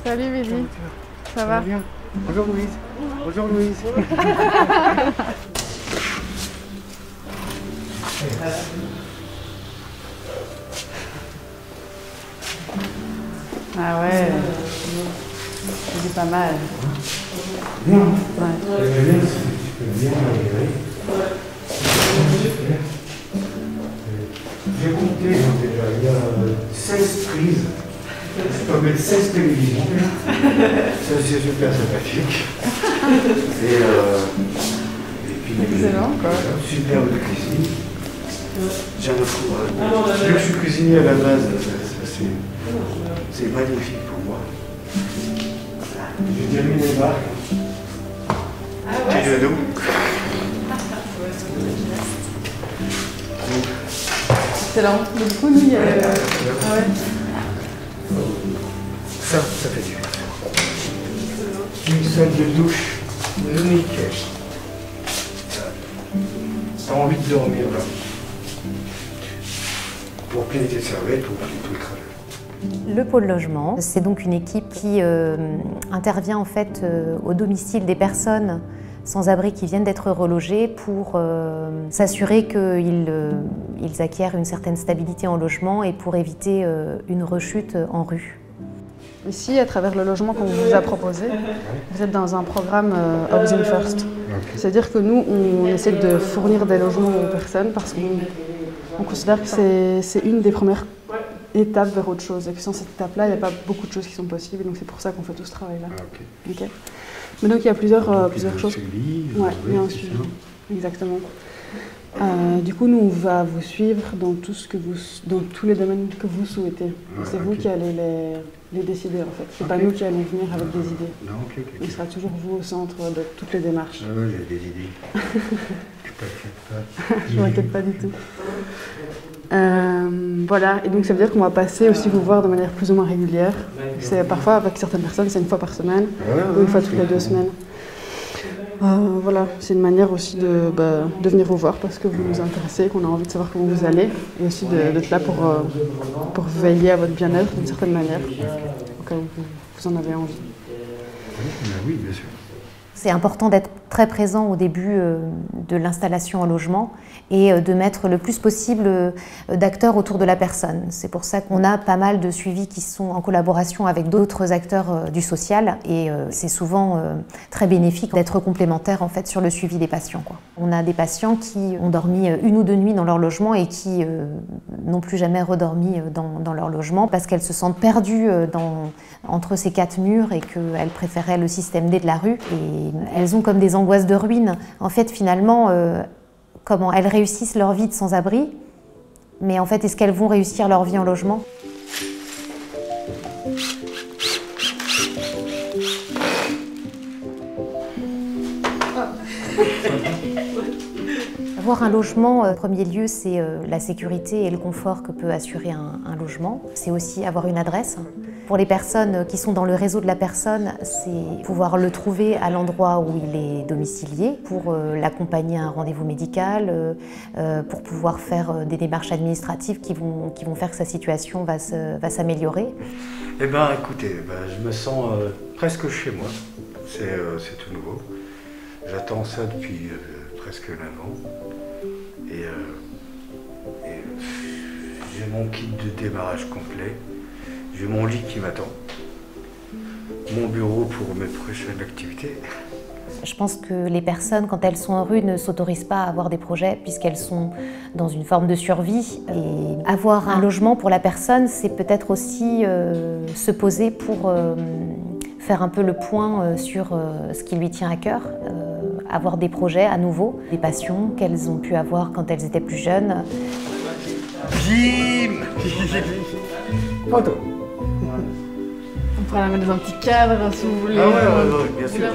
Salut Billy, ça va bien? Bonjour Louise. Bonjour Louise. Ah ouais, c'est pas mal. Bien. Ouais. Bien arriver. J'ai compté déjà, il y a 16 prises. Je peux mettre 16 télévisions. Ça c'est super sympathique. Et puis excellent quoi. Superbe cuisine. Vu que je suis cuisinier à la base, c'est magnifique pour moi. J'ai terminé les barques. Ah ouais. Et excellent. Donc, du coup, nous, il y a... Ah ouais. Ça fait du bien. Une salle de douche unique. T'as envie de dormir là. Pour plier tes serviettes ou plier tout le crâne. Le pôle logement, c'est donc une équipe qui intervient en fait au domicile des personnes sans abri qui viennent d'être relogées pour s'assurer qu'ils acquièrent une certaine stabilité en logement et pour éviter une rechute en rue. Ici, à travers le logement qu'on vous a proposé, vous êtes dans un programme Housing First. Okay. C'est-à-dire que nous, on essaie de fournir des logements aux personnes parce qu'on considère que c'est une des premières étapes vers autre chose. Et que sans cette étape-là, il n'y a pas beaucoup de choses qui sont possibles. Donc c'est pour ça qu'on fait tout ce travail-là. Ah, okay. Okay. Mais donc il y a plusieurs choses. Suivi, ouais, il y a un suivi. Exactement. Du coup, nous, on va vous suivre dans dans tous les domaines que vous souhaitez. C'est vous qui allez les décider, en fait. C'est pas nous qui allons venir avec des idées. Non, Il sera toujours vous au centre de toutes les démarches. Ah oui, j'ai des idées. Je t'inquiète pas. Je ne m'inquiète pas du tout. Voilà, et donc ça veut dire qu'on va passer aussi vous voir de manière plus ou moins régulière. Parfois, avec certaines personnes, c'est une fois par semaine ou une fois toutes les 2 semaines. Voilà, c'est une manière aussi de venir vous voir parce que vous nous intéressez, qu'on a envie de savoir comment vous allez et aussi d'être là pour veiller à votre bien-être d'une certaine manière, au cas où vous en avez envie. Oui, bien sûr. C'est important d'être très présent au début de l'installation en logement et de mettre le plus possible d'acteurs autour de la personne. C'est pour ça qu'on a pas mal de suivis qui sont en collaboration avec d'autres acteurs du social et c'est souvent très bénéfique d'être complémentaire en fait sur le suivi des patients, quoi. On a des patients qui ont dormi 1 ou 2 nuits dans leur logement et qui n'ont plus jamais redormi dans leur logement parce qu'elles se sentent perdues entre ces 4 murs et qu'elles préféraient le système D de la rue. Et elles ont comme des angoisses de ruine. En fait, finalement, comment elles réussissent leur vie de sans-abri, mais en fait, est-ce qu'elles vont réussir leur vie en logement? Avoir un logement, en premier lieu, c'est la sécurité et le confort que peut assurer un logement. C'est aussi avoir une adresse. Pour les personnes qui sont dans le réseau de la personne, c'est pouvoir le trouver à l'endroit où il est domicilié, pour l'accompagner à un rendez-vous médical, pour pouvoir faire des démarches administratives qui vont faire que sa situation va s'améliorer. Eh bien, écoutez, je me sens presque chez moi. C'est tout nouveau. J'attends ça depuis presque 9 ans. Et j'ai mon kit de démarrage complet. J'ai mon lit qui m'attend. Mon bureau pour mes prochaines activités. Je pense que les personnes, quand elles sont en rue, ne s'autorisent pas à avoir des projets puisqu'elles sont dans une forme de survie. Et avoir un logement pour la personne, c'est peut-être aussi se poser pour faire un peu le point sur ce qui lui tient à cœur. Avoir des projets à nouveau, des passions qu'elles ont pu avoir quand elles étaient plus jeunes. Jim. Photo. On pourrait la mettre dans un petit cadre si vous voulez. Ah ouais, bien sûr.